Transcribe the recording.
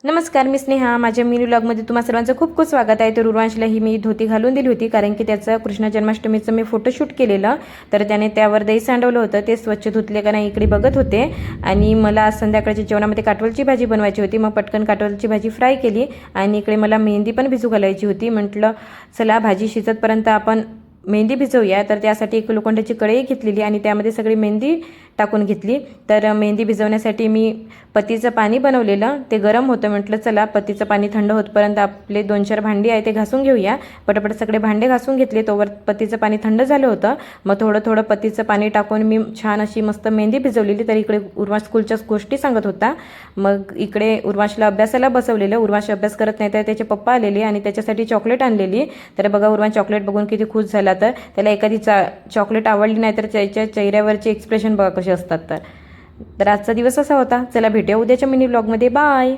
नमस्कार, मी स्नेहा. माझ्या मिनी व्लॉगमध्ये तुम्हा सर्वांचं खूप खूप स्वागत आहे. तर उर्वांशला ही मी धोती घालून दिली होती, कारण की त्याचं कृष्ण जन्माष्टमीचं मी फोटोशूट केलेलं. तर त्याने त्यावर दही सांडवलं होतं, ते स्वच्छ धुतले का नाही इकडे बघत होते. आणि मला आज संध्याकाळच्या जेवणामध्ये काटवलची भाजी बनवायची होती. मग पटकन काटवलची भाजी फ्राय केली आणि इकडे मला मेहंदी पण भिजू घालायची होती. म्हटलं चला भाजी शिजतपर्यंत आपण मेहंदी भिजवूया. तर त्यासाठी एक लोखंडाची कढई घेतलेली आणि त्यामध्ये सगळी मेहंदी टाकून घेतली. तर मेहंदी भिजवण्यासाठी मी पतीचं पाणी बनवलेलं, ते गरम होतं. म्हटलं चला पतीचं पाणी थंड होतपर्यंत आपले 2-4 भांडी आहे ते घासून घेऊया. पटापट सगळे भांडे घासून घेतले. तोवर पतीचं पाणी थंड झालं होतं. मग थोडं थोडं पतीचं पाणी टाकून मी छान अशी मस्त मेहंदी भिजवलेली. तर इकडे उर्वाश स्कूलच्या गोष्टी सांगत होता. मग इकडे उर्वाशला अभ्यासाला बसवलेलं. उर्वाश अभ्यास करत नाही तर त्याचे पप्पा आलेले आणि त्याच्यासाठी चॉकलेट आणलेली. तर बघा उर्वाश चॉकलेट बघून किती खुश झाला. तर त्याला एखादी चॉकलेट आवडली नाही तर त्याच्या चेहऱ्यावरचे एक्सप्रेशन बघा कसे असतात. तर आजचा दिवस असा होता. चला भेटूया उद्याच्या मिनी व्लॉगमध्ये. बाय.